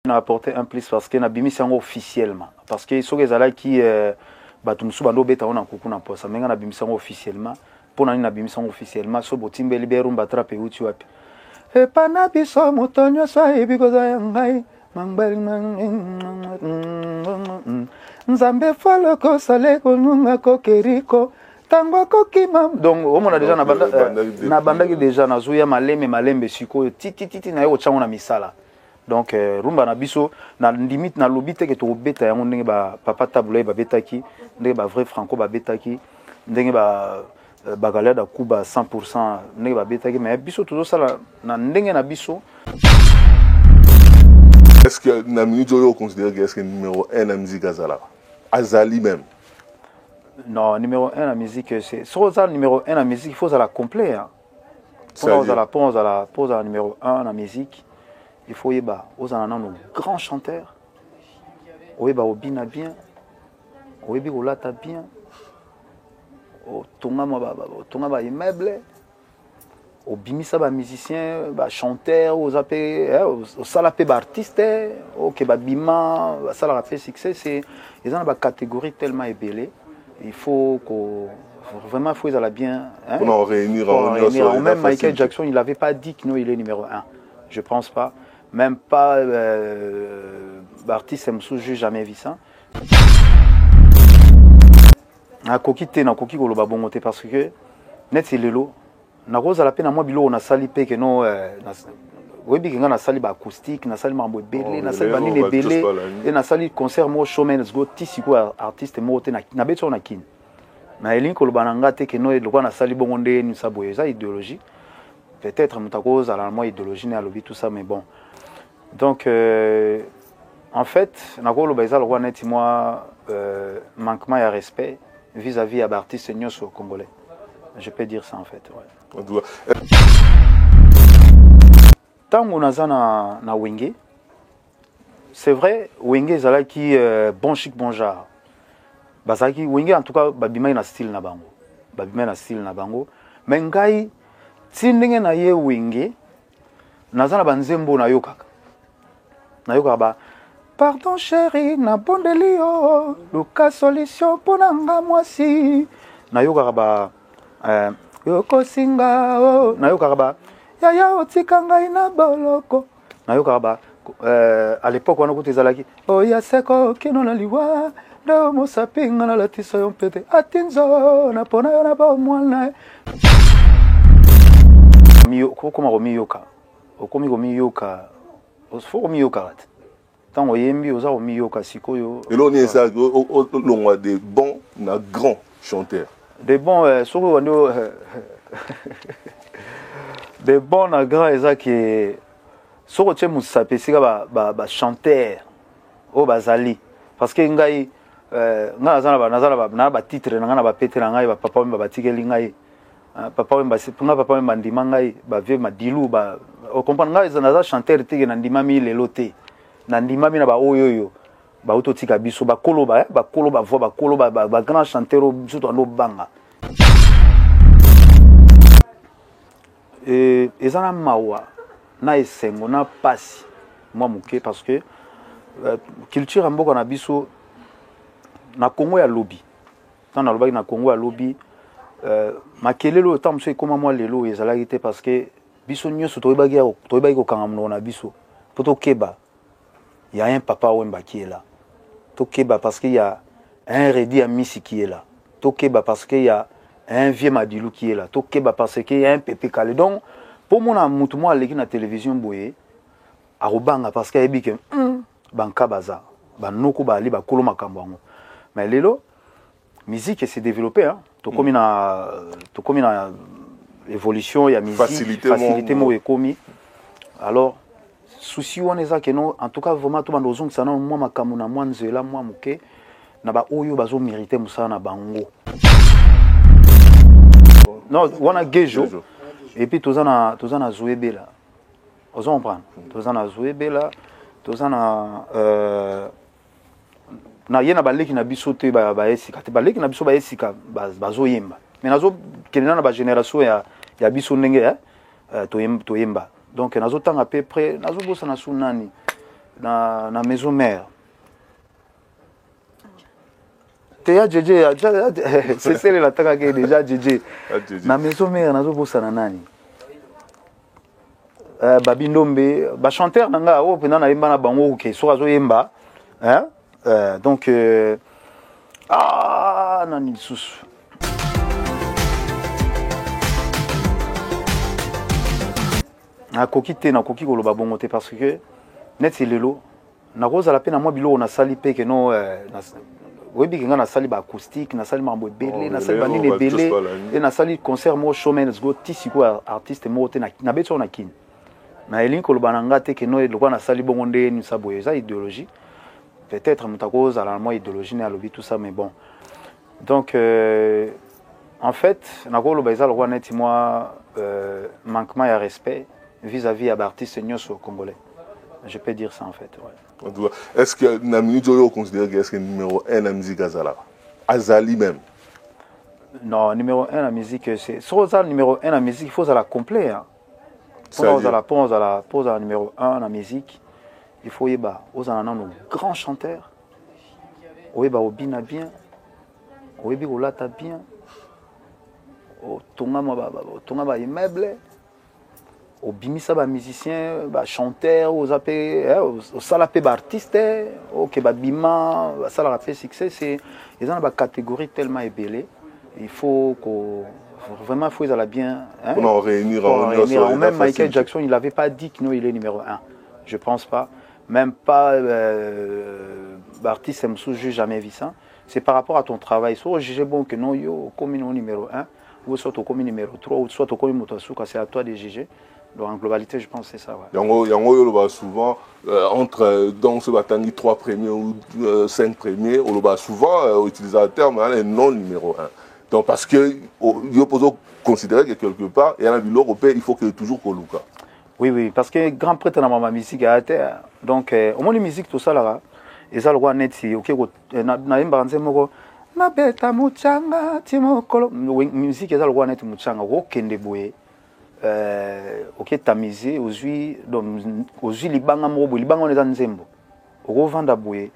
On a apporté un plus parce que na bimi sango officiellement parce que ceux qui allaient qui batu musu bando beta on a kuku na posa menga na bimi sango officiellement pour na bimi sango officiellement so botimbe libero mbatrape uti wapi e pana biso mutonyo sa ebikoza yangai mangbali nzambe falo ko sale ko nunga ko keriko tango ko kima donc on a déjà na banda qui déjà na zuya malembe siko titi na yo chango na misala. Donc rumba na biso na limite na lobite ke to beta yango ndenge ba papa tablo ba betaki ndenge ba vrai franco ba betaki ndenge ba galada kuba 100% ndenge ba betaki mais biso toujours ça na ndenge na biso. Est-ce que na minute yo considère que est-ce que numéro 1 na musique azala azali même? Non, numéro 1 la musique c'est sur ça numéro 1 la musique il faut ça la complet hein. Pour la pause à la numéro 1 la musique. Il faut y avoir aux grands chanteurs, au bina bien, au lata bien, au tonga immeuble, au bimisa ba musicien, ba chanteur, aux appels, au salapé ba artiste, au keba bima, ça fait succès. C'est ils ont une catégorie tellement ébélée. Il faut qu'on vraiment il faut ils allaient bien. Hein, pour en réunir. Même Michael Jackson, il n'avait pas dit que non il est numéro 1. Je pense pas. Même pas artiste Msou, j'ai jamais vu ça. Na kokite na koki koloba bongote parce que net c'est lelo. Na roza la peine moi bilo on a sali pe que non webi kinga na sali ba acoustique, na sali mambo belé, na sali ba nini belé et na sali concert mo showman go tisi ko artiste mo te na beto na kin. Na elin koloba na ngate que non lokwa na sali bongonde ni saboye ça idéologie. Peut-être mutakoz à la moi idéologie na lobi tout ça mais bon. Donc, en fait, Nagolo Baïza, le roi net, moi, manquement et respect vis-à-vis à l'artiste Nyoso congolais. Je peux dire ça en fait. Ouais. Tant qu'on a na Wenge, c'est vrai, Wenge Zala qui bon chic, bon genre. Basaki, Wenge en tout cas, Babima na style na bango. Babima na style na bango. Mais ngai, tindenge na ye Wenge, nazana banzembo na yokaka. Nayoka pardon chérie na bondelio luka solution pona nga mwasi nayoka yoko singa o nayoka yaya otika ngai na boloko nayoka à l'époque on a écouté zalaki oh ya seko kino na liwa do mosapinga na latiso yo mpete atinzo na pona yo na ba mwana miyo kokoma romiyoka okomi romiyoka faut miyoka tant on yembi oza miyoka sikoyo et là on est ça on des bons na grands chanteurs des bons soko wando des bons na grands eza qui soko tche musape sika ba chanteur o bazali parce que ngai nga nazala ba titre nga ba petela ngai ba papa ba batikeli ngai papa wemba sipunga papa wemba ndima ngai ba vie madilu ba o comprendre ngai naza chanteur tike na ndima mi lelo te na ndima mi na ba oyoyo ba utotika biso ba koloba voix ba koloba ba grand chanteur biso ndo banga et ezana mawa na esengo na pasi moi muke parce que culture mboka na biso na Congo ya lobby tant na lobby na Congo ya lobby makelelo tant monsieur comment moi lelo ezalaki te parce que biso nyoso toyebaki ko kanga mno na biso poto keba il y a un papa Wemba qui est là to keba parce qu'il y a un Redi Amisi qui est là to keba parce qu'il y a un vieux Madilou qui est là to keba parce qu'il y a un Pépé Kalé donc pour mon mutu moi leki na télévision boye arobanga parce qu'il y a bike banka baza banoko bali ba kolo makambo ngo mais lelo musique s'est développée hein to komi na évolution ya musique facilité mo ekomi alors souci on est ça que non en tout cas vraiment tout bandozong ça non moi makambo na moi nzela moi muke na ba oyo bazo mériter musana na bango non wana gejo et puis tozana zoebela ozo comprendre tozana zoebela tozana na yena baleki na biso te ba esika te baleki na biso ba esika bazo yemba mais nazo kenena na ba génération ya biso ndenge to yemba donc nazo tanga à peu près nazo bossa na sunani na maison mère. Théa Djedje, c'est celle la taka qui est déjà Djedje. Na maison mère, nazo bossa na nani. Babi Ndombe, ba chanteur nanga o pena na yemba na bango ke so azo yemba. Hein? Donc nani susu. Nakoki te nakoki koloba bongo te parce que net c'est lelo. Na roza la peine à moi bilo na sali pe que no oui, bien qu'on a sali ba acoustique, na sali mambo belé, na sali banini belé, et na sali concert mo showman go tisi ko artiste mo te na beto na kin. Na elin ko bananga te que no e lokwa na sali bongo nde ni saboye ça idéologie. Peut-être mutako za la moi idéologie na lobi tout ça mais bon. Donc en fait, na ko lo baisa lokwa net moi manquement de respect vis-à-vis à artiste nyoso congolais. Je peux dire ça en fait, ouais. Est-ce que Namini Joyo considère que c'est numéro 1 la musique Azala? Azali même? Non, numéro 1 la musique, c'est. Sur ça, numéro 1 la musique, il faut la complet. Hein. Pour la numéro 1 la musique, il faut y avoir nos grands chanteurs. Il faut Obina bien. Il faut Olata bien. Tonga immeuble. Au bimisa ba musicien ba chanteur aux appé au salapé ba artiste au ke ba bima ba sala rapé succès c'est ils ont ba catégorie tellement ébélée il faut vraiment faut ils la bien hein, pour en réunir en même Michael Jackson il avait pas dit que non il est numéro 1 je pense pas même pas artiste je n'ai jamais vu ça c'est par rapport à ton travail soit juger bon que non yo comme numéro 1 ou soit au comme numéro 3 ou soit au comme motosuka c'est à toi de juger. Donc en globalité, je pense que c'est ça. Ouais. Yango souvent, entre dans ce bâtiment 3 premiers ou 5 premiers, on le souvent utilisateur mais non numéro 1. Donc parce que il faut considérer que quelque part, il y a un bilan européen, il faut que toujours Koluka. Oui, parce que grand prêtre dans ma musique a été. Donc au moins la musique, tout ça là, et ça le roi net, c'est ok. Na imbaranze moko, na beta muchanga, timokolo. Musique, ça le roi net muchanga, okende boye. Ok tamisé aujourd'hui libanga moko libanga on est nzembo oko vanda boye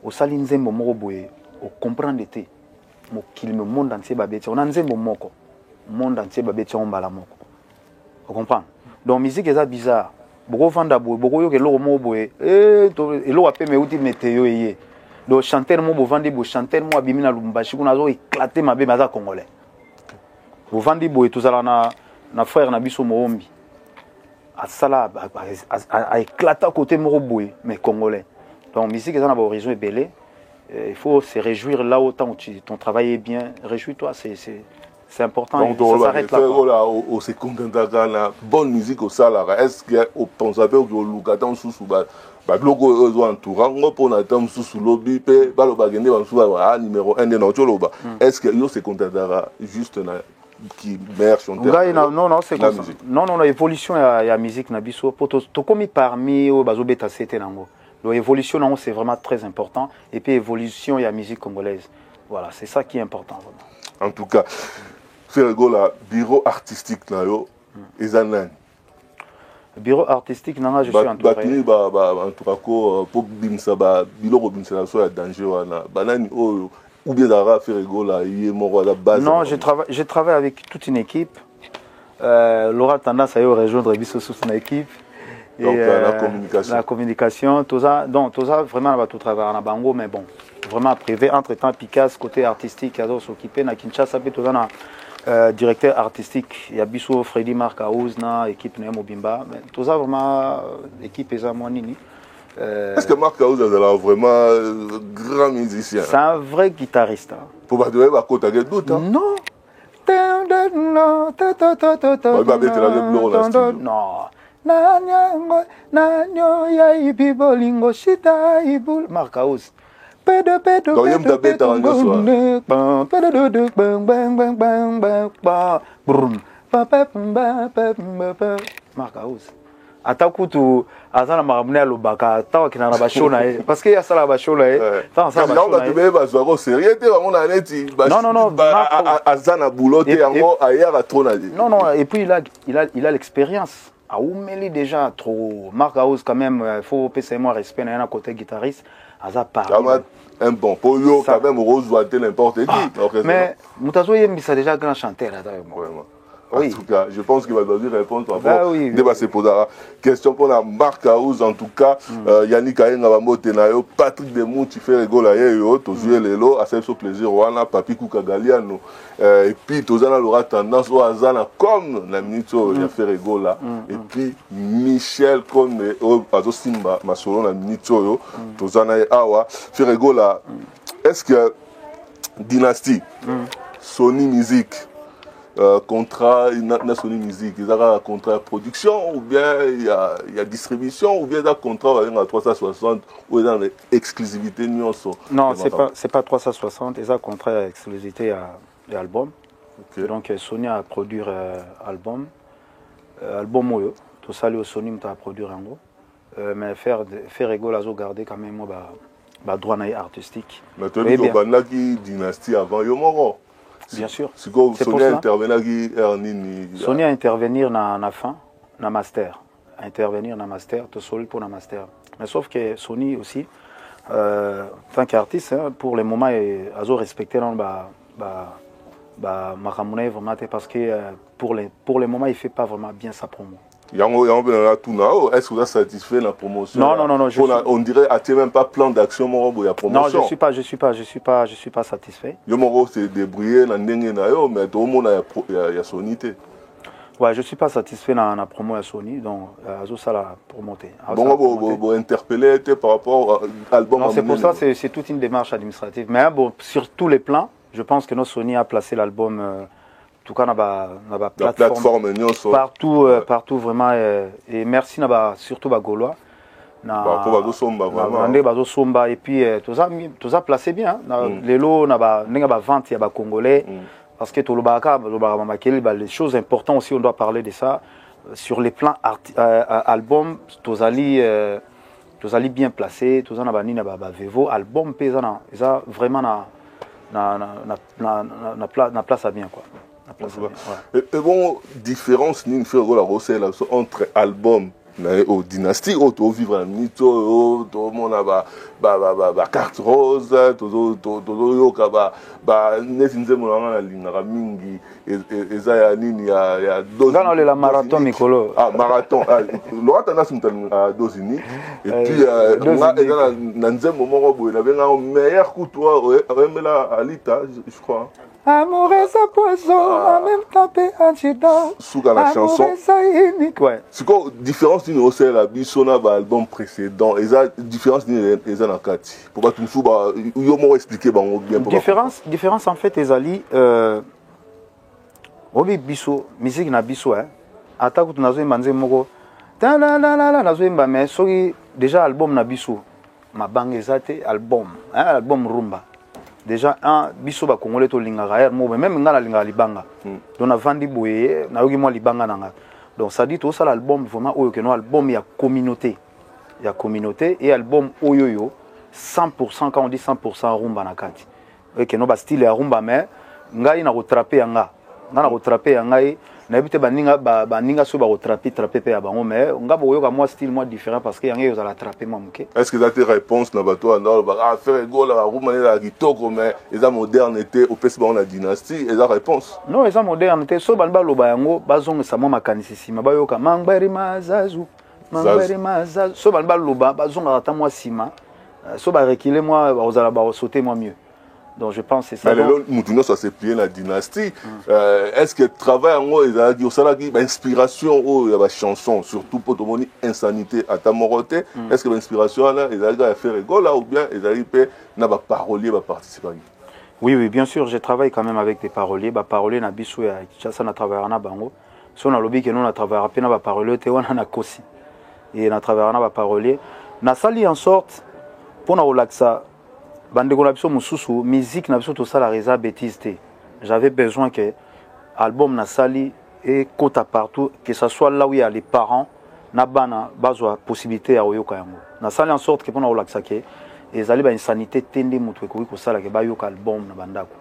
o sali nzembo moko boye o comprendre te mo kilime monde entier babeti on a nzembo moko monde entier babeti on bala moko o comprendre donc musique est bizarre boko vanda boye boko yo ke loko moko boye eloko ape me uti météo yé donc chanteur mo bo vandi bo chanteur mo abimina lumbashi kuna zo éclater mabe maza congolais bo vandi boye tout ça là na frère na biso moombi asala a éclaté à côté moroboy mais congolais donc musique ça na ba horizon belé il faut se réjouir là autant ton travail est bien réjouis-toi c'est important donc ça s'arrête là au se contenta na bonne musique au salara est-ce que au pense avec au lukatan susu ba bloko zo entourant pour na tam susu lobby pe ba lo bagende ba susu ba numéro 1 de notre loba est-ce que yo se contenta juste na qui meilleur chanteur non c'est comme ça non évolution il y a musique na biso pour to comme parmi au bazobeta c'était nango l'évolution non c'est vraiment très important et puis évolution il y a musique congolaise voilà c'est ça qui est important vraiment. En tout cas c'est le la bureau artistique là yo ezanani bureau artistique nanga je suis entouré en tout cas pour bimsa ba biloko bimsa so ya danger wana banani oyo ou bien d'avoir fait la base. Non, je travaille avec toute une équipe. Laura tendance à rejoindre Bisso sous son équipe. Donc la communication. La communication, tout ça. Donc tout ça, vraiment, on va tout travailler en Bango, mais bon, vraiment privé. Entre-temps, Picasso, côté artistique, il y a s'occuper. Na Kinshasa, tout ça, directeur artistique. Il y a Bisso, Freddy Marcaouz, équipe Nemo Bimba. Tout ça, vraiment, équipe Ezamonini. Est-ce que Marc Aouz est vraiment grand musicien? C'est un vrai guitariste. Hein. Pour pas donner ma côte à doute. Hein? Non. Non. Marc Aouz. Donc il y a un bête en Marc Aouz. Atakutu azana maramune alobaka tawa kinana bashona parce que ya sala bashona tant ça bashona tu be bazwa sérieux te on a neti non azana boulotte yango aya la trona non et puis il a l'expérience aumeli déjà trop. Mark House quand même, il faut passer moi respect à un côté guitariste. Aza parle. Un bon pour yo quand même Rose doit n'importe qui. Mais Moutazo Yembi déjà grand chanteur. Vraiment. Oui. En tout cas, je pense qu'il va donner réponse par rapport au débat se posera. Question pour la Mark House, en tout cas, Yannick Ayenga Bamotenayo, Patrick Demou, tu fais rigoler yo, tu joues les lots, à ce plaisir, Wana, Papi Koukagaliano. Et puis, tu as l'aura tendance au hasard, comme la minute, il a fait rigoler. Et puis, Michel, comme Azo Simba, ma solo, la minute, tu as awa, fait rigoler. Est-ce que Dynasty, Sony Music, contrat, Sony Music, il y a un contrat de production, ou bien il y a distribution, ou bien il y a un contrat à 360, ou il y a une exclusivité. Non, c'est pas 360, il y a un contrat d'exclusivité à l'album. Okay. Donc Sony a produit album, album tout ça, Sony a produit en gros. Mais faire rigolo, à garder quand même droit artistique. Mais tu as dit que Dynasty avant, il y a bien sûr. Sony a intervenu Sony a intervenir dans la fin, dans master. Intervenir dans master, tout seul pour la master. Mais sauf que Sony aussi, en tant qu'artiste, pour le moment, il a respecté vraiment parce que pour le moment, il ne fait pas vraiment bien sa promo. Est-ce que vous êtes satisfait de la promotion? Non. On dirait qu'il n'y a même pas plan d'action pour la promotion. Non, je ne suis pas satisfait. Yo s'est débrouillé, mais tout le monde a Sony. Ouais, je ne suis pas satisfait de la promo à Sony, donc ça l'a promoté. Bon, vous interpellez par rapport à l'album. Non, c'est pour ça, c'est toute une démarche administrative. Mais bon, sur tous les plans, je pense que Sony a placé l'album. En tout cas, la plateforme partout vraiment. Et merci surtout à Gaulois. Et puis, tout ça placé bien. Les lots, vente, il y a Congolais. Parce que les choses importantes aussi, on doit parler de ça. Sur les plans album, tout ça bien placé. Tout ça, album, vraiment na place à bien quoi. Et bon, différence ni une fois entre album au Dynasty, au vivre en mito, tout le monde a carte rose, tout le marathon Nicolo. Ah, marathon. L'autre a dosini. Et puis, dans un moment où il avait un meilleur coup, toi, Alita, je crois. Amour et sa poison, en même temps, antidote. Sous la chanson. Ouais. C'est quoi la différence d'une hausse la bisona l'album précédent et la différence d'une Kati. Pour pas tout le expliquer bien. Différence en fait, Ezali, Obi biso, musique na biso, attaque na zoé manze moko. Na zoé mbame, soki déjà album na biso, ma bangue ezate album, album rumba. Déjà un biso ba congolais to lingaka même ngala lingaka libanga. Donc na vandi boye na yoki moi libanga nanga. Donc ça dit tout ça l'album vraiment oyo que no album il y a communauté. Il y a communauté et album oyoyo 100% quand on dit 100% rumba na kati. Et que no ba style ya rumba mais ngai na retrapper yanga. Na retrapper yanga na ebite baninga so ba retrapper pe ya bango mais ngabo oyoka moi style moi différent parce que yanga yo za la trapper moi muke. Est-ce que ça te réponse na bato na ba faire go la rumba na kitoko mais eza modernité au pesi ba na dynastie eza réponse. Non, eza modernité so ba loba yango bazonga sa moi makanisi sima ba yoka mangberi mazazu. Mangberi mazazu so ba loba bazonga ata moi sima. So ba reculer moi ba ozala ba sauter moi mieux. Donc je pense que c'est ça. Mais le Moutouno, ça s'est plié la dynastie. Est-ce que le travail en haut, il y a une inspiration, il y a une chanson, surtout pour tout le monde, insanité à ta moroté. Est-ce que l'inspiration là, il y a fait rigole là ou bien il y a des paroliers qui participent? Oui, bien sûr, je travaille quand même avec des paroliers. Les paroliers, na biso ya Kinshasa na travailler na bango. Si on a lobby que nous na travailler pe na paroliers, te wana na kosi. Et na travailler na paroliers. Na sali en sorte pour na relaxa. Bandeko na biso mususu musique na biso to sala reza bêtise te. J'avais besoin que album na sali et kota partout que ça soit là où il y a les parents na bana bazwa possibilité ya oyoka yango. Na sali en sorte que pona olaxa ke ezali ba insanité tende mutu ekoki ko sala ke ba yoka album na bandako.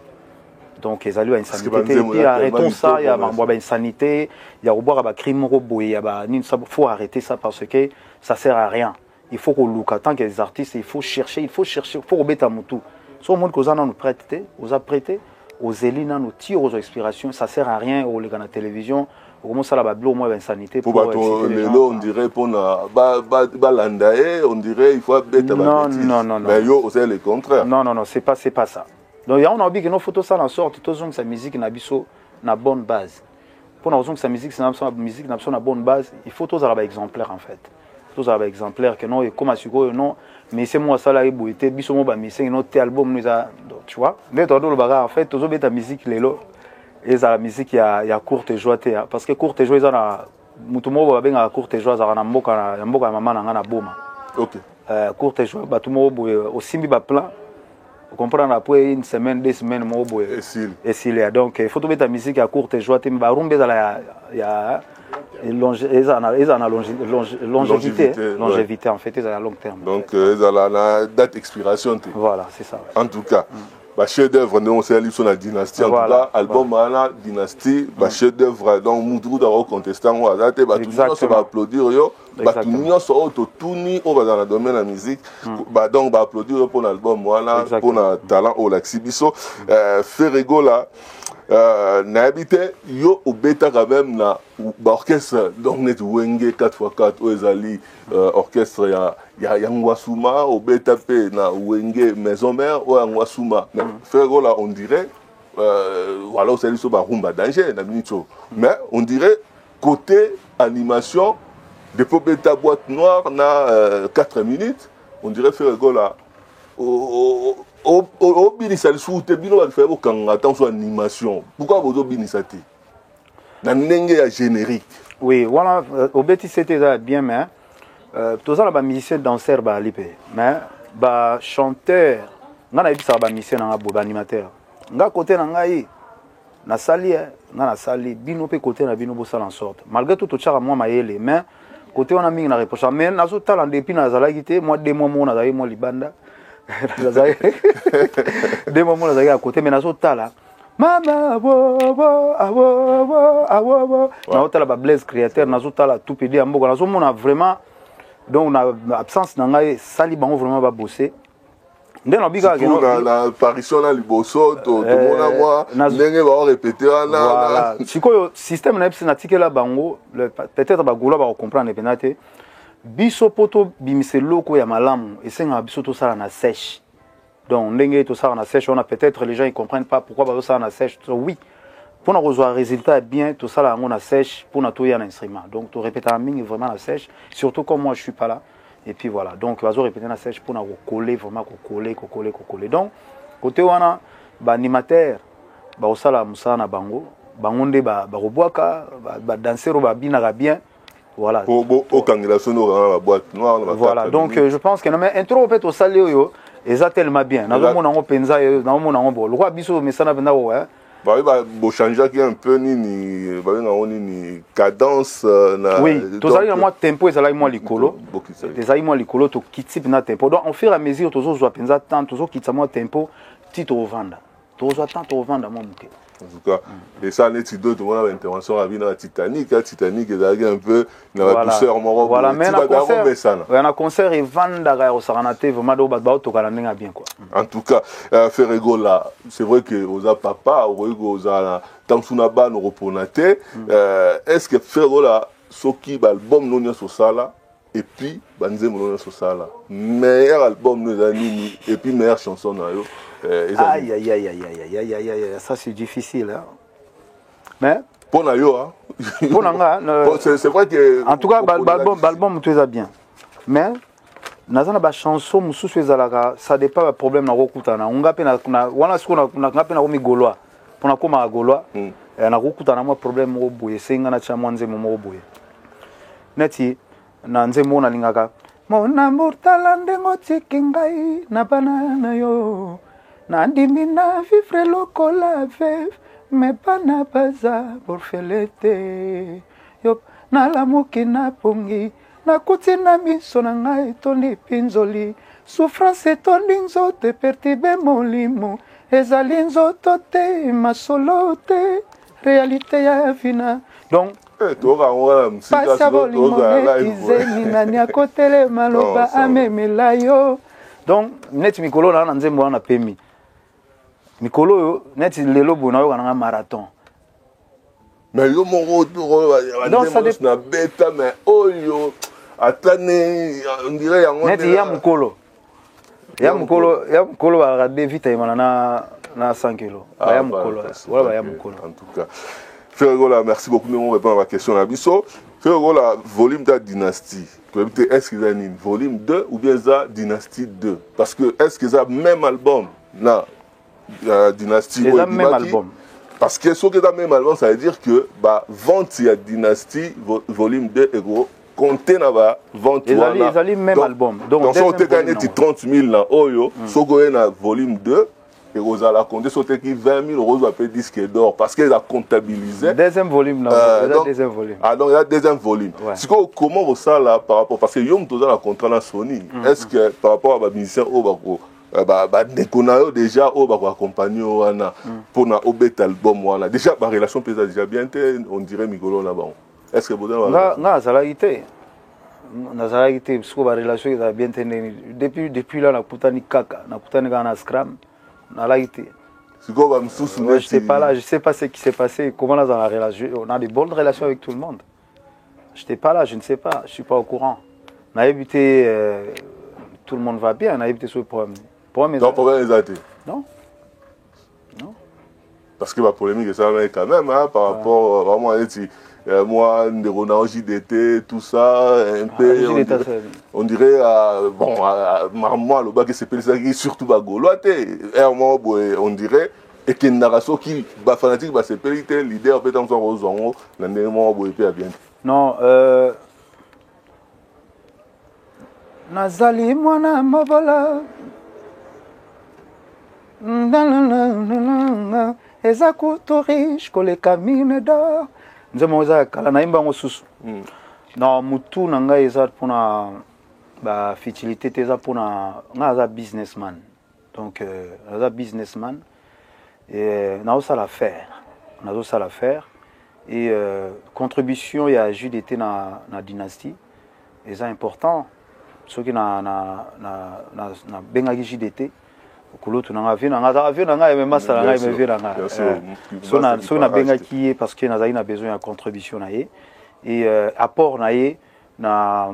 Donc ils allaient à insanité et puis arrêtons ça, il y a une insanité, il y a un crime il faut arrêter ça parce que ça sert à rien. Il faut qu'on look tant que les artistes, il faut chercher, il faut remettre à tout. Soit au monde qu'on a nous prêté, aux a prêté, aux élines, nous tire aux inspirations, ça sert à rien aux gars à la télévision. Comment ça la au moins insanité pour les on dirait pour on dirait il faut être non mais yo c'est le contraire. Non, c'est pas ça. Donc on a oublié que nos photos ça en sorte tous sa musique na biso na bonne base. Pour nous que sa musique c'est na musique na bonne base, il faut tous avoir exemplaire en fait. Tous avoir exemplaire que non et comme asiko non mais c'est moi ça là eboité biso mo ba missing no té album nous a tu vois. Mais toi le bagarre en fait tous ta musique lelo et la musique il y a courte joie parce que courte joie ça na mutumo ba benga courte joie ça na mboka maman na ngana boma. OK. Courte joie ba tout mo au simbi ba plan. Vous comprenez après une semaine, 2 semaines, et s'il donc il faut trouver ta musique à courte et joie. Il y a longévité en fait, ils ont à long terme. Donc ils ont la date d'expiration. Voilà, c'est ça. En tout cas, chef d'œuvre, on sait sur la dynastie. En tout cas, album à la dynastie, chef d'œuvre, donc Moudrou d'avoir contesté, on va applaudir. Tout le monde sera autotourné, on va dans le domaine de la musique. Donc, on va applaudir pour l'album, voilà, pour le talent au Laxibiso. Ferrego là, n'habité, yo au bêta quand même là, orchestre, donc net Wenge 4x4, Oezali, orchestre, il y a Ngwasuma, au bêta P, na Wenge Maison Mère, ou Ngwasuma. Ferrego là, on dirait, voilà, c'est le rumba danger, mais on dirait, côté animation, depuis bêta boîte noire, na 4 minutes, on dirait Ferrego là, au binisa soute bino va faire aucun attention animation. Pourquoi vous binisati na ndenge ya générique? Oui, voilà, au bêtis c'était bien mais tout ça là ba musicien danseur ba lipe mais ba chanteur nga na bisa ba musicien na ba animateur. Nga côté na ngai na sali nga na sali bino pe côté na bino bo sala en sorte. Malgré tout tchara moi mayele mais côté on a mis na reproche mais na zo talent depuis na zala quitté moi 2 mois moi na zali moi libanda. Des moments là à côté mais nazo tala mama na tala ba Blaise créateur nazo tala tout pédé amboka nazo mona vraiment donc na absence na ngai sali bango vraiment ba bosser ndeno biga que la apparition na liboso to mona moi ndenge ba répéter voilà sikoyo système na epsi na tikela bango peut-être ba gola ba comprendre penate biso poto bimise loko ya malamu esenga biso to sala na sèche donc ndenge to sala na sèche on a peut-être les gens ils comprennent pas pourquoi ba sala na sèche oui pour nous avoir résultat bien to sala na sèche pour na to ya na instrument donc to répéter en ligne vraiment na sèche surtout comme moi je suis pas là et puis voilà donc bazo répéter na sèche pour na coller vraiment coller donc côté wana ba animateur ba osala musala na bango nde ba robwaka ba danser ba binaka bien. Voilà. Voilà. Donc je pense que mais intro fait au salé et ça tellement bien. Nous avons un penza, nous avons un bon. Le roi biso mais ça n'a pas ouais. Bah changer qui un peu ni cadence oui, tout ça moi tempo et ça là moi likolo. Des aïe moi likolo to kitip na tempo. Donc on fait à mesure toujours zo penza tant toujours kitsa moi tempo tito vanda. Toujours tant to vanda moi muke. En tout cas, et ça, les titres de mon intervention à la Titanic, Titanic est un peu dans la douceur morale. Voilà, mais un concert et Vandara au Saranate, vraiment, bien quoi. En tout cas, Ferrego là, c'est vrai que aux papa, aux Tamsunaba, nous reponate. Est-ce que Ferrego là, ce qui album non sur ça là, et puis Banze non sur ça là, meilleur album nous amis et puis meilleure chanson là. Aïe, ça c'est difficile. Hein. Mais pour Nayo, hein. C'est vrai que. En tout cas, l'album tout est bien. Mais nazana ba chanson mususu ezalaka ça dépend du problème na kokutana. On ngape na wana siku na ngape na komi goloa. Pona koma goloa. Na kokutana mo problème mo boye senga na cha mwanze mo boye. Neti na nzemo na lingaka. Mona mortala ndengo tikingai na banana yo. Nandimi na vivre lokola veuve mais pas na baza borfelete yop na lamuki na pongi na kuti na miso na ngai tondi pinzoli souffrance etondi nzoto epertibe molimo ezali nzoto te masolo te réalité ya vina donc pasi ya bolimo netizemi nani akotele maloba amemela yo donc neti mikolo na nzembo wana pemi mikolo oyo neti lelo boye nayoka nanga marathon mais yo moko na beta mais oyo atane on dirait yango neti ya mukolo ya mukolo balaka vite ayemana na 100 kilo baya mukolo wala baya mukolo en tout cas Frère Gola, merci beaucoup de répondre à ma question. Frère Gola, volume de la dynastie. Est-ce qu'ils ont une volume 2 ou bien ça dynastie 2? Parce que est-ce qu'ils ont même album là, dynastie ils ont même album. Parce que ce qu'ils ont même album, ça veut dire que bah vente il y a dynastie volume 2 et gros compter là-bas vente ils ont même album. Donc si on te gagne 30 000 là, oh yo, ce qu'on a volume 2 et vous allez compter sur 20 000 euros va payer disque d'or parce qu'ils ont comptabilisé. Deuxième volume, deuxième volume. Ah donc il y a deuxième volume. Ouais. Comment vous ça là par rapport parce que Yom Toza la contrat dans Sony. Est-ce que par rapport à ma musicien au bako déjà au bako accompagner wana pour na obet album wana déjà ma relation peut déjà bien on dirait Migolo là-bas. Est-ce que vous avez na zalaité nazalaité parce que ma relation est bien depuis là na putani kaka na putani kana scram. Je sais pas là, je sais pas ce qui s'est passé, comment là dans la relation, on a des bonnes relations avec tout le monde. Je n'étais pas là, je ne sais pas, je suis pas au courant. On a évité, tout le monde va bien, on a évité ce problème. Non, problème est non. Non. Parce que ma polémique est ça quand même, hein, par rapport vraiment à moi, on JDT, tout ça, un peu, on dirait, bon, moi, le bac, c'est ça qui surtout Bagoloate, on dirait, et qu'il y a une narration qui, fanatique, c'est pété, l'idée, en fait, on s'en rejoint, l'année, bien. Non, Nazali, mwana, mobola, ezaku riche, koleka mine d'or. Nzemo za kala naimba ngo susu na mutu na ngai eza pona ba futilité teza pona nga za businessman donc za businessman et na osala faire et contribution ya JDT na dynastie eza important soki na bengaki JDT kulotu nanga vie nanga même masala nanga me vie nanga so na benga qui parce que nazali na besoin de contribution na ye et apport na ye na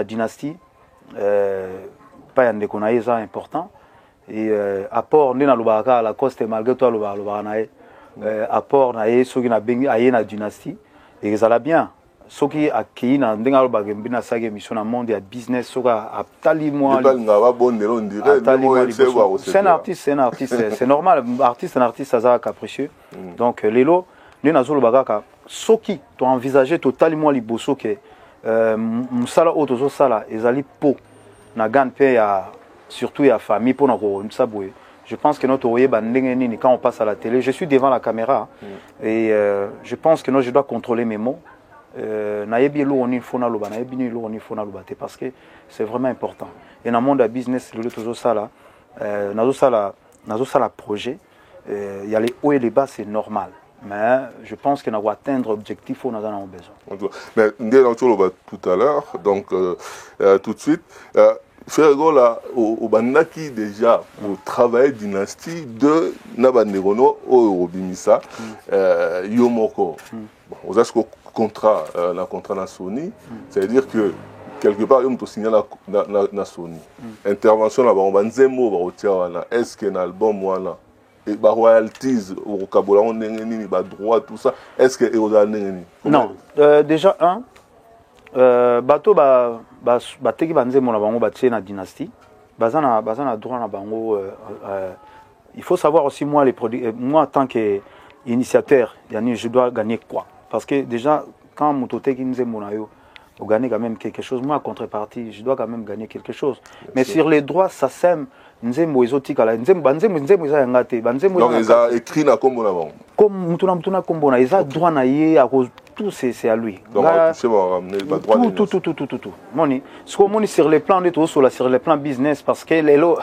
dynastie pas yande kona ye ça important et apport ndena lobaka la coste malgré toi lobaka na ye apport na ye soki na bengi aye na dynastie et ça la bien soki akei na ndenga lobaka mbina sage mission na monde ya business soka atali moi c'est un artiste c'est normal un artiste ça capricieux donc lelo ni nazo lobaka soki to envisager totali moi liboso ke musala otozo sala ezali po na gan pe ya surtout ya famille pour na ko saboué. Je pense que notre quand on passe à la télé, je suis devant la caméra et je pense que je dois contrôler mes mots. Parce que c'est vraiment important. Et dans le monde de business, le projet, il y a les hauts et les bas, c'est normal. Mais je pense qu'on va atteindre l'objectif où nous en avons besoin. Mais tout à l'heure, donc tout de suite, Frère Gola, au Banaki déjà, au travail dynastie de Nabanderono, au Bimisa, Yomoko. Bon, au contrat, la contrat na Sony, c'est-à-dire que quelque part, il y a signé na Sony. Intervention là-bas, on va nzemo, est-ce qu'il y a un album voilà, et bah royalties au vocabulaire, on a droit tout ça. Est-ce que vous avez non, déjà bateau bateki banzemo na bango batie na dynastie, bazana droit na bango. Il faut savoir aussi moi les produits, moi en tant qu'initiateur, je dois gagner quoi? Parce que déjà, quand Moutoteki Nzemo na yo, on gagne quand même quelque chose. Moi, en contrepartie, je dois quand même gagner quelque chose. Mais sur les droits, ça sème. Nzemo ezotika la Nzemo eza ngate. Donc ils ont écrit na kombo na bango. Comme mutuna kombo na eza droit na ye tout c'est à lui. Donc, tout. Moni, ce qu'on moni sur les plans de tout sur les plans business parce que les lots,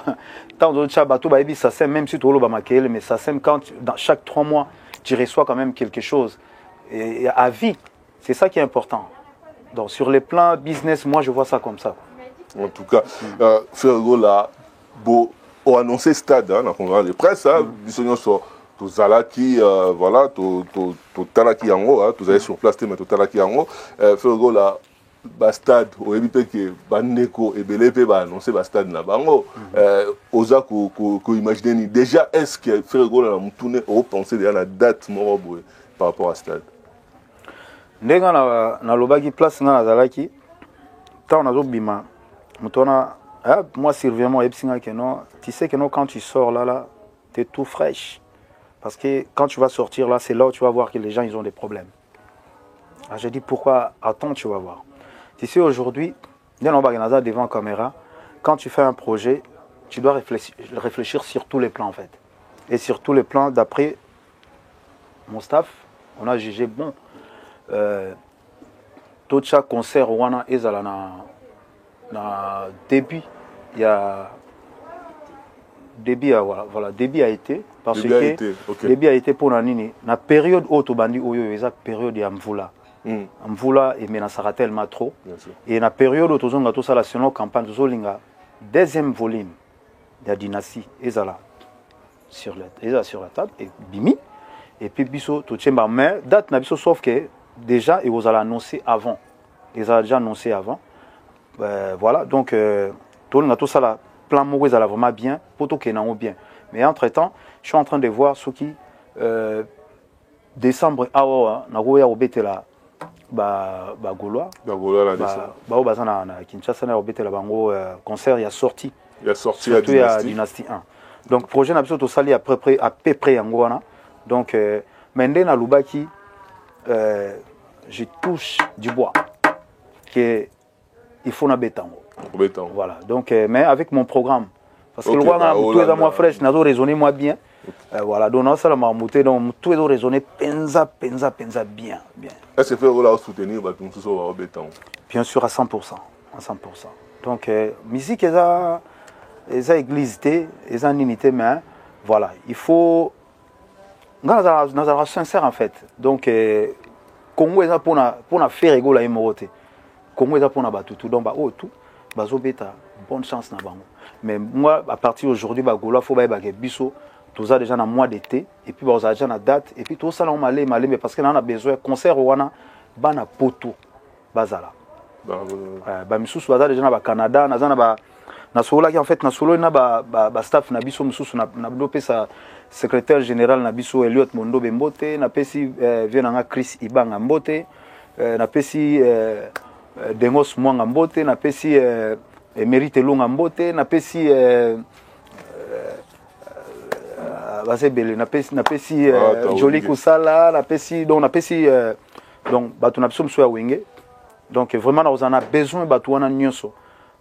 tant d'autres chabatou, ça sème même si tu as le mais ça sème quand dans chaque 3 mois tu reçois quand même quelque chose et à vie. C'est ça qui est important. Donc sur les plans business, moi je vois ça comme ça. En tout cas, Fergo là, bon, on a annoncé stade dans la conférence de presse, sur Tozalaki, voilà, Totalaki Yango, tu allez sur place, mais Totalaki Yango, Fergo là, stade, au EBP, Bandeko et Belepe, va annoncer stade na bango, osa ko imaginer déjà est-ce que Fergo là, on tourne au penser déjà la date morobo par rapport à stade. Ndenge na lobaki place nga nazalaki tant on a bima mutona moi survivement epsinga que non tu sais que non quand tu sors là tu es tout fraîche parce que quand tu vas sortir là c'est là où tu vas voir que les gens ils ont des problèmes. Alors j'ai dit pourquoi attends tu vas voir. Tu sais aujourd'hui devant la caméra quand tu fais un projet tu dois réfléchir sur tous les plans en fait et sur tous les plans d'après mon staff on a jugé bon tout chaque concert wana ezala na début il y a début voilà début a été parce que début a été pour na nini na période auto bandi oyo eza période ya mvula mvula et mena sera tellement trop et na période auto zonga to sala selon campagne to linga deuxième volume ya dynastie ezala sur la table et bimi et puis biso to tchemba mais date na biso sauf que déjà, ils vous allez annoncer avant. Ils ont déjà annoncé avant. Voilà, donc, tout ça, là, plan Mourou, ils allaient vraiment bien, pour tout qu'ils bien. Mais entre-temps, je suis en train de voir ce qui, décembre, Nagoya, Obete, là, Gaulois. Kinshasa, Obete, là, concert, il y a sorti. Il y a sorti à Dynastie 1. Donc, projet, n'a pas tout ça, à peu près, en Gouana. Donc, maintenant, Lubaki, je touche du bois que il faut na bétango. Voilà. Donc mais avec mon programme parce que le roi tout est moi fraîche, n'a raisonné moi bien. Voilà, donc ça m'a monté donc tout est raisonné penza bien. Est-ce que faire là soutenir ba tout ça au béton? Bien sûr à 100%. Donc musique eza églisité, eza unité mais voilà, il faut nous sincère en fait. Donc Congo est pour faire égola et moroté. Congo est pour na batutu donc tout bazo beta bonne chance na bango. Mais moi à partir aujourd'hui bagola faut ba biso tout ça déjà dans mois d'été et puis ba déjà na date et puis tout ça on malé mais parce que on a besoin concert wana bana poto bazala. Ba misusu baza déjà na Canada na solo qui en fait na solo na ba staff na biso misusu na dopé sa secrétaire général na biso Elliot Mondo Bembote na pesi vienanga Chris Ibanga Mbote na pesi Dengos Mwanga Mbote na pesi Emerite Lunga Mbote na pesi basebele na pesi Joli Kusala na pesi donc na pesi donc batu na biso mso ya wenge donc vraiment on a besoin batu wana nyonso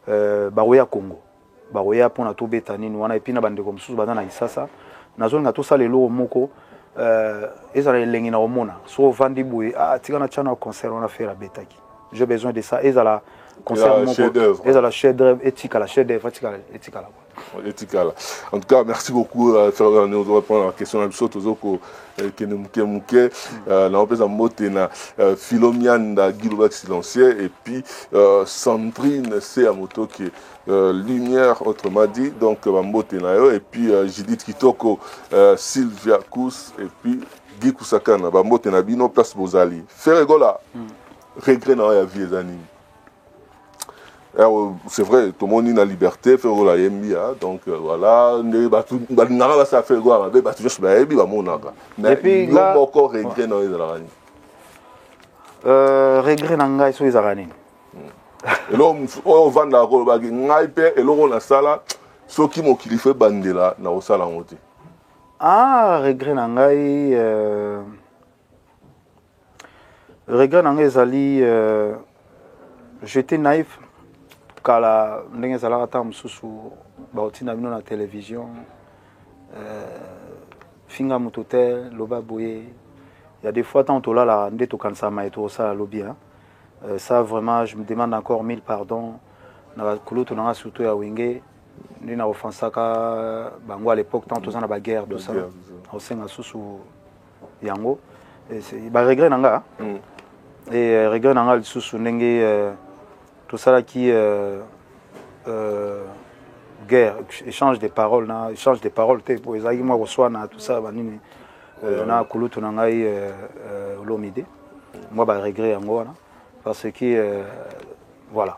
baroya Congo baroya pona to beta nini wana epina bande comme sous bazana isasa na zone ngato sala lelo moko ezala elengi na omona so vandi boye tika na chana concert on a fait la betaki j'ai besoin de ça ezala concert moko ezala chef d'œuvre etika la chef d'œuvre etika la en tout cas, merci beaucoup. Nous allons répondre à la question de Sotozoko Kenemuke. Nous avons Philomiane Guilobak Silencieux et puis Sandrine Seamoto qui est Lumière, autrement dit. Donc, et puis Judith Kitoko, Sylvia Kous et puis Guy Kousakana. Bambotena Bino, place Bozali. Ferregola, regret dans la vie des animes. C'est vrai, tout le monde a la liberté, faire la MBA, donc voilà, ça fait quoi, mais puis là, encore regret dans les arani. Regret dans les arani. Et là, on vend la robe, et là, on a ça là, ce qui m'a fait bander là, dans le salon. Regret dans les regret dans les ali, j'étais naïf. Kala ndenge zalaka ta mususu baotina bino na télévision finga mutote loba boye y a des fois, tant là, ça lobby. Hein. Ça, vraiment, je me demande encore 1000 pardons. Surtout à Wingé, nous avons offensé à l'époque, tant que la guerre de ça. Au sein de Soussou Yango. Et regret nanga. Et regret nanga, Soussou Nenge, tout ça qui. Guerre, échange des paroles, pour les moi reçois tout ça, na kulutu nangai l'omide. Moi bah regret angola parce que voilà.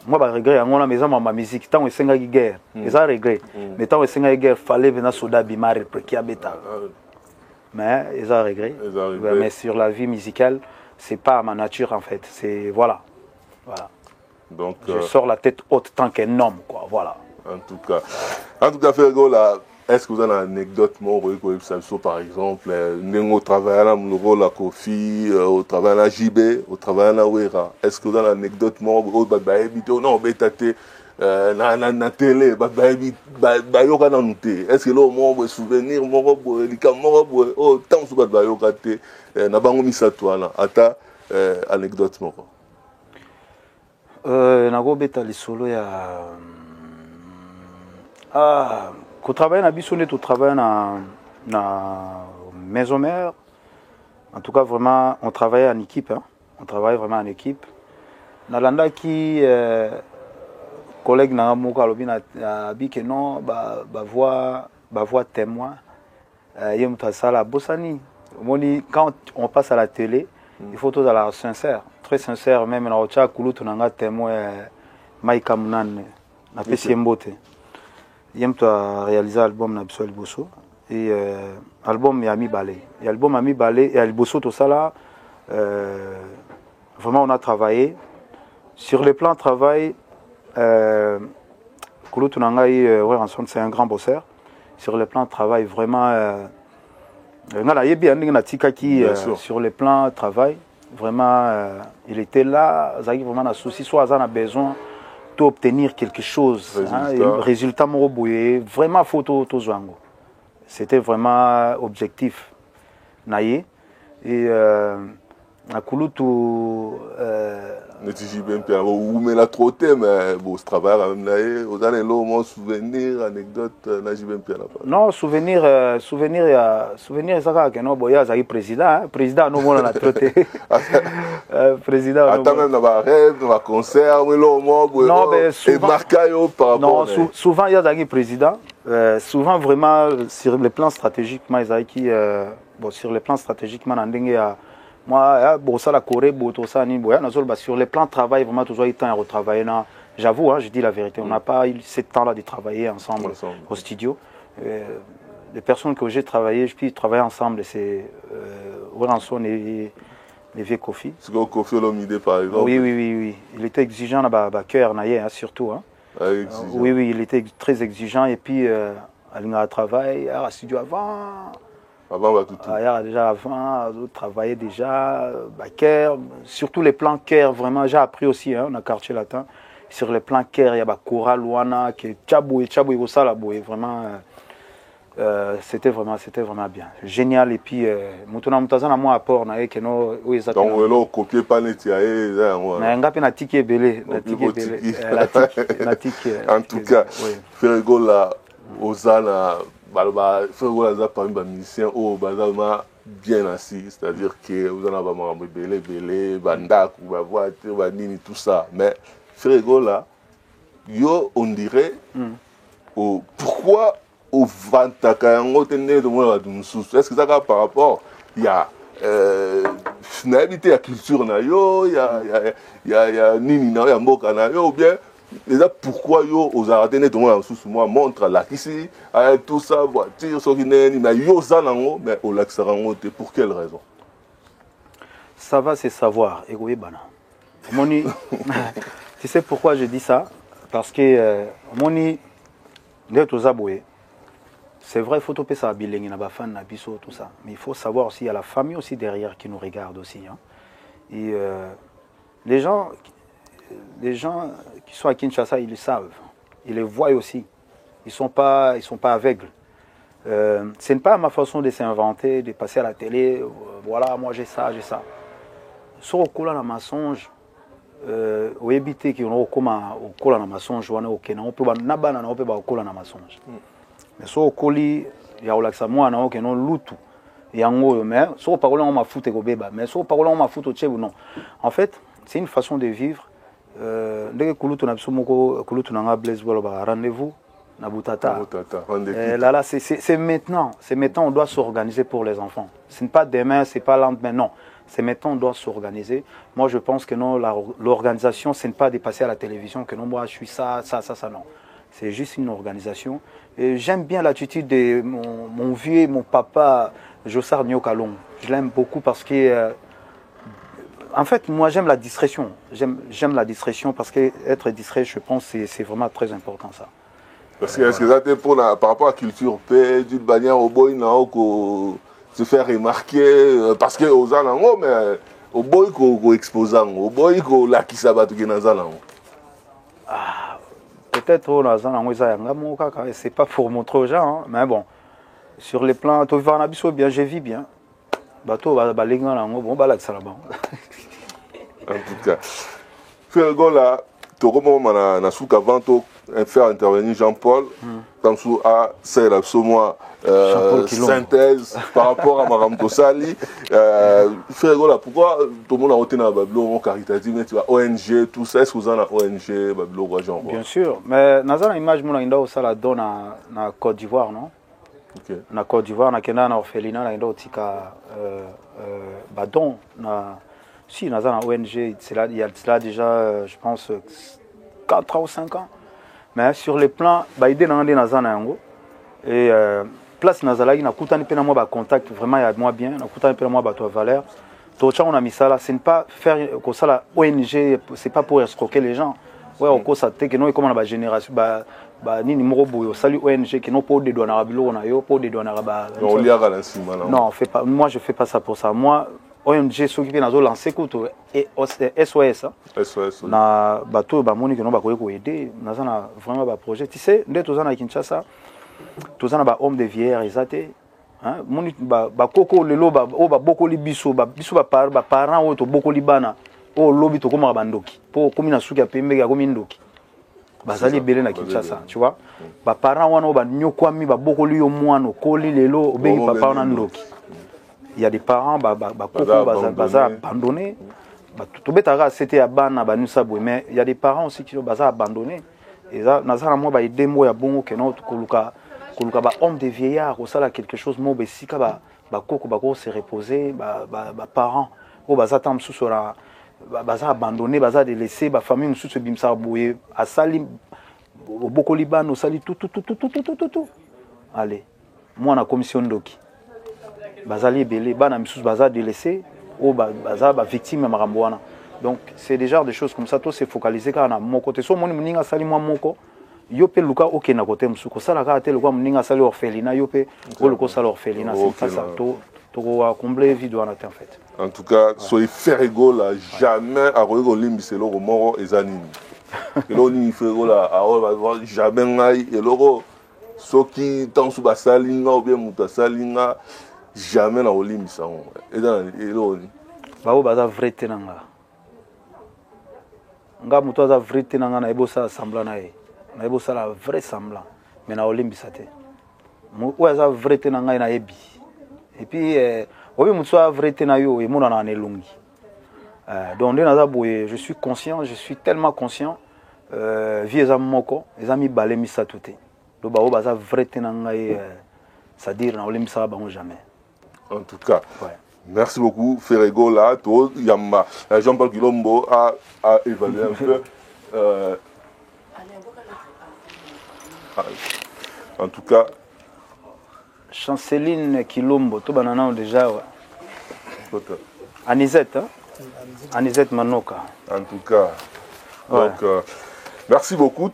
Moi bah regret angola mais ma musique tant esenga guerre, les a regret. Mais tant esenga guerre fallait venir soda bimare pour qui habita. Mais ils ont regret. Mais sur la vie musicale, c'est pas ma nature en fait, c'est voilà. Donc je sors la tête haute tant qu'un homme quoi, voilà. En tout cas, Fergo, là, est-ce que vous avez une anecdote, par exemple, au travail à la Kofi, au travail à JB, au travail à Wera, est-ce que vous avez une anecdote, non, na télé, est-ce que là, vous souvenir, oh, tant que vous na bango misatouana, ata anecdote, nakobeta lisolo ya qu'on travaille na bisonné, tout travaille na maison mère. En tout cas, vraiment, on travaille en équipe. Hein. On travaille vraiment en équipe. Nalanda qui collègue na moka lobi na bi que non voix témoin. Yem ta sala bosani. Quand on passe à la télé, il faut tout à la sincère, très sincère même na ocha kulutu nanga témoin Maïka Munan na pesi mbote. Yem a réalisé l'album Nabso Bosso et album Yami Balé. Et album Yami Balé et Bosso tout ça là, vraiment on a travaillé sur les plans de travail. Koulo Tunangai c'est un grand bosseur. Sur les plans de travail vraiment, sur les plans de travail vraiment il était là, vraiment un souci soit on a besoin d'obtenir quelque chose, résultat moroboué, vraiment photo tozwango. C'était vraiment objectif. Naïe et à Kouloutou ou mais la trotté mais bon ce travail quand même naïe, vous allez là au moins souvenir anecdote na jibem pia là. Non, souvenir ça que non boya za président no mona la trotté. Président attends même na rêve na concert mais là au moins et marqué par rapport. Non, souvent il y a za président, souvent vraiment sur les plans stratégiquement ils qui bon sur les plans stratégiquement ndenge ya moi bon ça la Corée tout ça ni boya sur les plans de travail vraiment toujours eu temps à retravailler. J'avoue, hein, je dis la vérité, on n'a pas eu ce temps-là de travailler ensemble au studio. Les personnes que j'ai travaillé, je puis travailler ensemble, c'est Oranson et Vieux Kofi. C'est que Kofi Olomide par exemple. Oui. Il était exigeant là-bas, cœur naïe surtout. Hein. Oui, il était très exigeant et puis il a travaillé à studio avant. Déjà avant, travailler déjà, Caire, surtout les plans Caire, vraiment, j'ai appris aussi, hein, on a quartier latin, sur les plans Caire, il y a Kora, Luana, Tchabou et Salabou, vraiment, c'était vraiment bien, génial, et puis, Moutona Moutazana, moi, apport, donc, on copiait pas les tiaïs, mais on a un ticket belé, en tout cas, Fergo là, Ozana, parmi les musiciens bien assis, c'est-à-dire que vous en avez belé, bandak, voiture, tout ça. Mais Fergo là, on dirait pourquoi au Vantakayango est-ce que ça va par rapport il y a habité la culture il y a nini il y a mboka ou bien déjà pourquoi yo aux ardennes tout le monde sous moi montre là ici tout ça voiture so qui n'est mais yo zanango mais au lac Sarango pour quelle raison ça va c'est savoir et oui bana moni tu sais pourquoi je dis ça parce que moni d'être aux aboués c'est vrai il faut topper ça bilingue na ba fan na biso tout ça mais il faut savoir aussi il y a la famille aussi derrière qui nous regarde aussi hein. Et les gens qui sont à Kinshasa, ils le savent. Ils les voient aussi. Ils sont pas aveugles. Ce n'est pas ma façon de s'inventer, de passer à la télé. voilà, moi j'ai ça, j'ai ça. Sur le cola, dans mensonge, au éviter qu'on a comme au cola, dans mensonge, on peut pas n'abana, on peut pas au cola, dans mensonge. Mais sur le colis, il y a l'accès moi, on a non lutu. Il y a un mot, mais sur le parole, on m'a foutu au bébé, mais sur le parole, on m'a foutu au tchèque ou non. En fait, c'est une façon de vivre. Dès que tu as Blaise rendez-vous, là, c'est maintenant. C'est maintenant, on doit s'organiser pour les enfants. Ce n'est pas demain, ce n'est pas lendemain, non. C'est maintenant, on doit s'organiser. Moi, je pense que non, l'organisation, ce n'est pas de passer à la télévision, que non, moi, je suis ça, non. C'est juste une organisation. Et j'aime bien l'attitude de mon vieux, mon papa, Jossar Nyokalong. Je l'aime beaucoup parce que, en fait, moi, j'aime la discrétion. J'aime la discrétion parce qu'être distrait, je pense, c'est vraiment très important, ça. Parce que, est-ce que ça t'est pour par rapport à la culture, d'une manière au boy, se faire remarquer, parce que aux gens, mais au boy, qu'on exposant, au boy, qu'on l'a qui s'abat, qui n'a pas. Peut-être c'est pas pour montrer aux gens, hein, mais bon, sur les plans, tu vas en bien, je vis bien. Bateau va bon balade ça là-bas. En tout cas, faire là, tu remontes na souk avant de faire intervenir Jean-Paul, dans sous à c'est la moi synthèse par rapport à Madame Tossali. Faire là, pourquoi tout le monde a retenu à Babylone caritative, mais tu vois ONG, tout ça, est-ce que vous avez ONG Babylone Jean-Paul? Bien sûr, mais dans une image, mon inda au sala donne na Côte d'Ivoire, non? Okay. Na Côte d'Ivoire, na Kenya, na orphelinat, na inda tika badon na si na une ONG, il y a cela déjà, je pense, 4 ou 5 ans. Mais sur les plans, il y a des gens et place nazalaki na kutani pe na moi ba contact vraiment ya moi bien na kutani pe na moi ba to valeur to cha on a mis ça là, c'est ne pas faire comme ça la ONG, c'est pas pour escroquer les gens. Ouais, au cause ça te que non comme on a génération ba nini moko boyo sali ONG qui non pas de douane arabilo on a yo pas de douane araba. On lia à l'insima là. Non, fait pas, moi je fais pas ça pour ça. Moi ONG s'occuper nazo lancer kuto et SOS SOS na bateau ba moni que non ba ko aider na za vraiment ba projet tu sais nde to za na Kinshasa to za na ba homme de vierre ezate hein moni ba koko lelo ba o ba bokoli biso ba parents o to bokoli bana o lobi to koma bandoki po komi na suki ya pembe ya komi ndoki bazali belé na Kinshasa tu vois ba parents wana o ba nyokwami ba bokoli yo mwana koli lelo obengi papa na ndoki. Il y a des parents qui abandonnés. C'était à Bana, mais il y a des parents aussi qui ont abandonné. Et ça, moi, il y a des mots qui ont homme de vieillard, ou ça, quelque chose, moi, si se reposer, parents, ou attendre sous la abandonné, délaissé, famille, sous ce bimsa boué, à Salim, au Bokoliban, au Sali, tout. Allez, moi, on a commission d'Oki. Bazali belé bana misus baza délaissé ou baza victime marambouana. Donc c'est des genres de choses comme ça, tout c'est focalisé car na mon côté so moni muninga sali moi moko yope luka OK na côté musuko sala ka te luka muninga sali orphelina yope ou luko sala orphelina c'est ça to combler vide en fait. En tout cas, soyez ferrego là jamais à rego limbiselo moro ezanini. Et là ni ferrego là à jamais ngai et loro soki tant sous basalinga ou bien mutasalinga jamais na olimisa et dans eloni ba o baza vrai tenanga nga muto aza vrai tenanga na ebosa semblant na ebosa la vrai semblant mais na olimbisa te mo o aza vrai tenanga na ebi et puis obi muto aza vrai tenanga yo e mona na nelungi donc na boye je suis conscient, je suis tellement conscient vie eza moko eza mi balé misa tout te do ba o baza vrai tenanga et c'est-à-dire na olimbisa ba jamais. En tout cas, ouais. Merci beaucoup, Ferrego là, Yamba, Jean-Paul Kilombo a évalué un peu. En tout cas, Chanceline Kilombo, tout banana déjà. Ouais. Anisette, hein? Anisette Manoka. En tout cas, ouais. Donc. Merci beaucoup,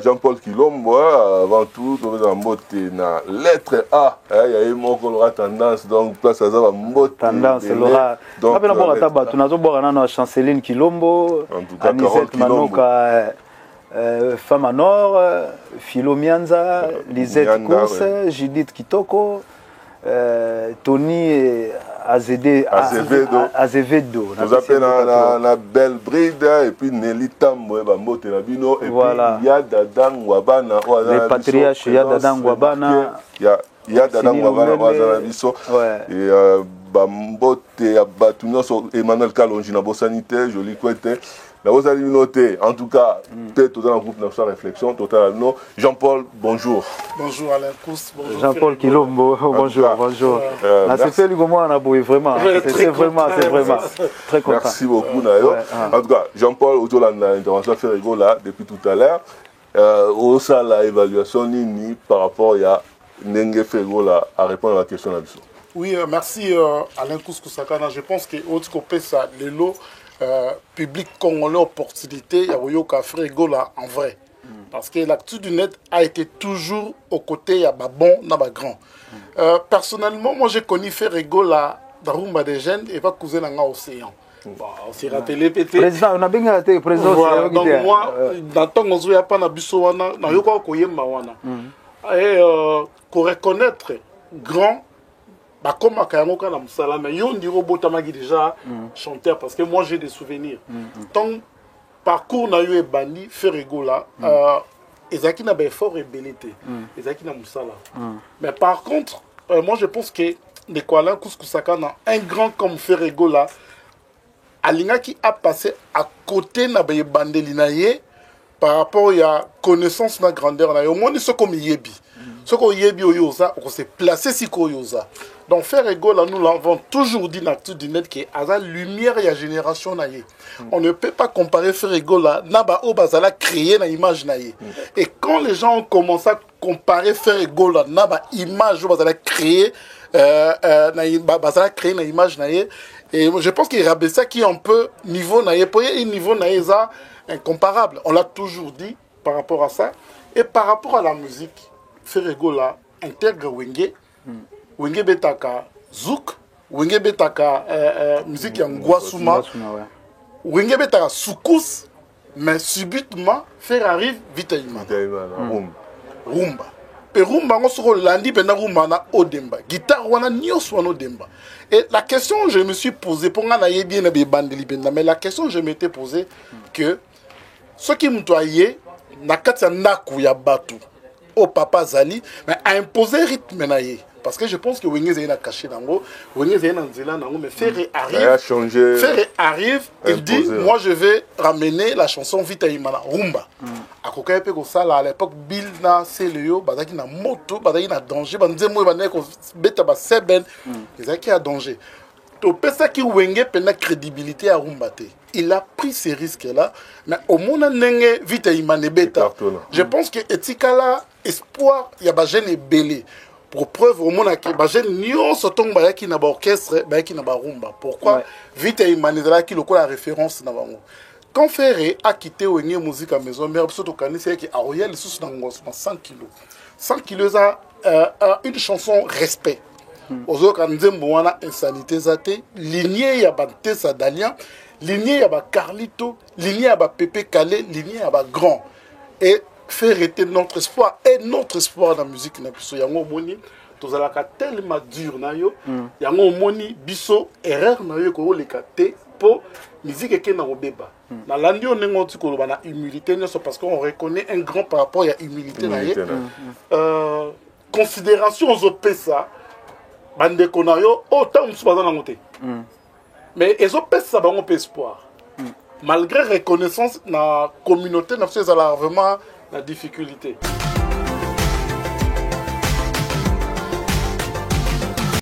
Jean-Paul Kilombo. Avant tout, na lettre A. Il y a eu mon tendance, donc place à ça, tendance, Laura. Donc, Chanceline Kilombo, Anisette Manoka, Femme Nord, Philo Mianza, Lisette Course, Judith Kitoko, Tony Azevedo. Nous appelons la belle bride et puis Nelly Tambo, Bambote Nabino, et puis Yadadan Wabana, les patriarches Yadadan Wabana, Yadadan Wabana, Wazanabiso, et Bambote Abatunos, Emmanuel Kalonji, Nabo Sanité, Joli Kouete. En tout cas, peut-être dans le groupe National Réflexion, totalement. Jean-Paul, bonjour. Bonjour Alain Kous, bonjour. Jean-Paul Kilombo, bonjour, bonjour. C'est fait le moment à Naboué, vraiment. C'est vraiment très content. Merci beaucoup, Nayo. En tout cas, Jean-Paul, autour de l'intervention Ferrigo là, depuis tout à l'heure, au sein de l'évaluation Nini par rapport à Nenge Ferrigo là, à répondre à la question là-dessus. Oui, merci Alain Kous-Koussakana. Je pense que au ça, le lot public congolais opportunité, il y a eu Ferrigo là en vrai. Parce que l'actu du net a été toujours aux côtés, il y a bon, il y a grand. Personnellement, moi j'ai connu Ferrigo là, dans Rumba des jeunes et va couser dans l'océan. On s'est raté pété. Président, on a bien raté président. Voilà, donc moi, dans le temps où je n'ai pas de na yoko koyemba wana. Et qu'on reconnaître grand, bah comme à Kayamoka na musala, mais yo ndiro botamagi déjà chanteur parce que moi j'ai des souvenirs. Tant parcours na yo e bandi Ferrigo là, ezaki na ba effort et belité. Ezaki na musala. Mais par contre, moi je pense que de Alain Kous-Koussakana, un grand comme Ferrigo là, Alinga qui a passé à côté na ba bandeli na ye par rapport à la connaissance de la grandeur na yo. Moi ni ce comme yebi. Ce qu'on yebi o yoza, on s'est placé si ko yoza. Donc Ferrigo là, nous l'avons toujours dit dans l'actu du net que à la lumière et la génération na ye. On ne peut pas comparer Ferrigo là, na ba o bazala créer na image na ye. Et quand les gens ont commencé à comparer Ferrigo là, na ba image o bazala créer bazala créer na image na ye. Et je pense qu'il y a ça qui est un peu niveau na ye, pour y niveau na ye ça incomparable. On l'a toujours dit par rapport à ça. Et par rapport à la musique, Ferrigo là intègre Wenge. Wenge betaka zouk, Wenge betaka musique ya Ngwasuma, Wenge betaka soukous, mais subitement Fer arrive vite rumba. Et rumba on se landi pendant rumba na odemba, guitare wana nyos wana odemba. Et la question que je me suis posée pour nga na yebi na be bandeli benda, mais la question que je m'étais posée que ce qui m'toyé na kati ya ndaku ya batu au papa Zali, mais a imposé rythme na ye. Parce que je pense que Wenge Zéna caché nango, Wenge Zéna nzela nango, mais Ferré arrive, il dit, moi je vais ramener la chanson Vita Imana, Rumba. A Kokaye Peko Sala, à l'époque, Bill na Seleo, Badaki na moto, Badaki na danger, Banzemo Baneko, Beta Baseben, Ezaki a danger. To pesa ki Wenge pena crédibilité à Rumba te. Il a pris ces risques-là, mais au monde nenge Vita Imane Beta. Je pense que Etikala, espoir, il y a Bajen et Belé. Pour preuve, au monde qui Bajen Nyon Sotong Bayaki na ba orchestre, Bayaki na ba rumba. Pourquoi Vita Imane qui le la référence na bango. Quand Ferré a quitté Wenge Musique à Maison Mère, surtout quand c'est qui a royal sous 100 kilos. 100 kilos a une chanson respect. Aux autres wana insanité zate, lignée ya ba Tessa Dalian, lignée ya ba Carlito, lignée ya ba Pépé Calais, lignée ya ba Grand. Et faire était notre espoir et notre espoir dans la musique na biso yango moni tozalaka tellement dur na yo yango moni biso erreur na yo ko leka te po musique ke na obeba na landi on nengo ti ko na humilité nyonso parce qu'on reconnaît un grand par rapport à humilité na ye considération aux opesa bande ko na yo autant musu bazana ngote mais les opesa bango pe espoir malgré reconnaissance na communauté na c'est vraiment la difficulté.